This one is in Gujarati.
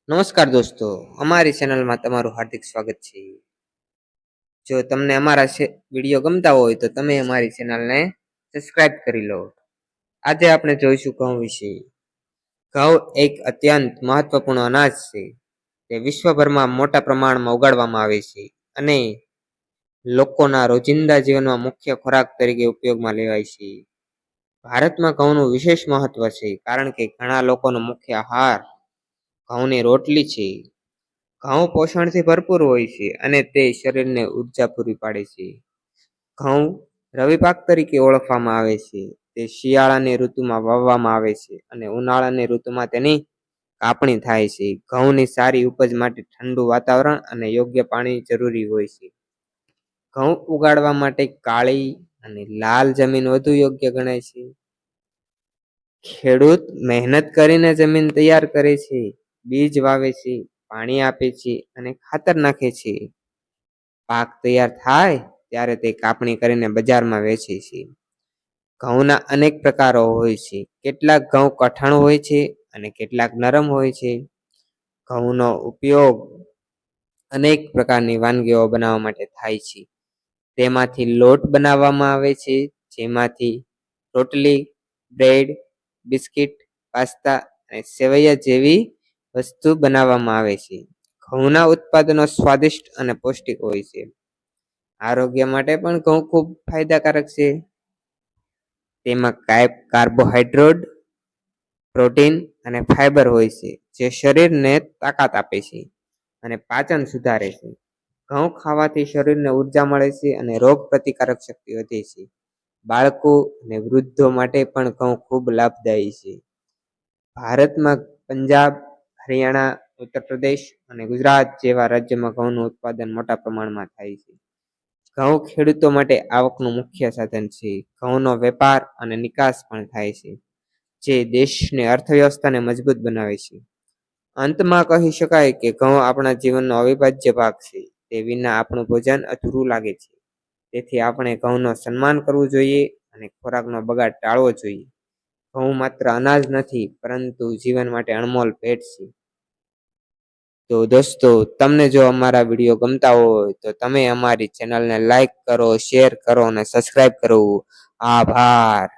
નમસ્કાર દોસ્તો, અમારી ચેનલમાં તમારું હાર્દિક સ્વાગત છે. જો તમને અમારા વિડીયો ગમતા હોય તો તમે અમારી ચેનલને સબસ્ક્રાઇબ કરી લો. આજે આપણે જોઈશું ઘઉં વિશે. ઘઉં એક અત્યંત મહત્વપૂર્ણ અનાજ છે. તે વિશ્વભરમાં મોટા પ્રમાણમાં ઉગાડવામાં આવે છે અને લોકોના રોજિંદા જીવનમાં મુખ્ય ખોરાક તરીકે ઉપયોગમાં લેવાય છે. ભારતમાં ઘઉંનું વિશેષ મહત્વ છે કારણ કે ઘણા લોકોનો મુખ્ય આહાર ઘઉંની રોટલી છે. ઘઉં પોષણથી ભરપૂર હોય છે અને તે શરીરને ઉર્જા પૂરી પાડે છે. ઘઉં રવિ પાક તરીકે ઓળખવામાં આવે છે. તે શિયાળાની ઋતુમાં વાવવામાં આવે છે અને ઉનાળાની ઋતુમાં તેની કાપણી થાય છે. ઘઉંની સારી ઉપજ માટે ઠંડુ વાતાવરણ અને યોગ્ય પાણી જરૂરી હોય છે. ઘઉં ઉગાડવા માટે કાળી અને લાલ જમીન વધુ યોગ્ય ગણાય છે. ખેડૂત મહેનત કરીને જમીન તૈયાર કરે છે, બીજ વાવે છે, પાણી આપે છે અને ખાતર નાખે છે. પાક તૈયાર થાય ત્યારે તે કાપણી કરીને બજારમાં વેચે છે. ઘઉંના અનેક પ્રકારો હોય છે. કેટલાક ઘઉં કઠણ હોય છે અને કેટલાક નરમ હોય છે. ઘઉંનો ઉપયોગ અનેક પ્રકારની વાનગીઓ બનાવવા માટે થાય છે. તેમાંથી લોટ બનાવવામાં આવે છે, જેમાંથી રોટલી, બ્રેડ, બિસ્કિટ, પાસ્તા અને સેવૈયા જેવી વસ્તુ બનાવવામાં આવે છે. ઘઉંના ઉત્પાદનો સ્વાદિષ્ટ અને પૌષ્ટિક હોય છે. આરોગ્ય માટે પણ ઘઉં ખૂબ ફાયદાકારક છે. તેમાં કાર્બોહાઈડ્રેટ, પ્રોટીન અને ફાઈબર હોય છે, જે શરીરને તાકાત આપે છે અને પાચન સુધારે છે. ઘઉં ખાવાથી શરીરને ઉર્જા મળે છે અને રોગ પ્રતિકારક શક્તિ વધે છે. બાળકો અને વૃદ્ધો માટે પણ ઘઉં ખૂબ લાભદાયી છે. ભારતમાં પંજાબ, હરિયાણા, ઉત્તર પ્રદેશ અને ગુજરાત જેવા રાજ્યોમાં ઘઉંનું ઉત્પાદન મોટા પ્રમાણમાં થાય છે. ઘઉં ખેડૂતો માટે આવકનું મુખ્ય સાધન છે. ઘઉંનો વેપાર અને નિકાસ પણ થાય છે, જે દેશની અર્થવ્યવસ્થાને મજબૂત બનાવે છે. અંતમાં કહી શકાય કે ઘઉં આપણા જીવનનો અવિભાજ્ય ભાગ છે. તે વિના આપણું ભોજન અધૂરું લાગે છે. તેથી આપણે ઘઉંનો સન્માન કરવું જોઈએ અને ખોરાકનો બગાડ ટાળવો જોઈએ. ઘઉં માત્ર અનાજ નથી, પરંતુ જીવન માટે અણમોલ ભેટ છે. તો દોસ્તો, તમને જો અમારા વિડીયો ગમતા હોય તો તમે અમારી ચેનલને લાઈક કરો, શેર કરો અને સબસ્ક્રાઇબ કરો. આભાર.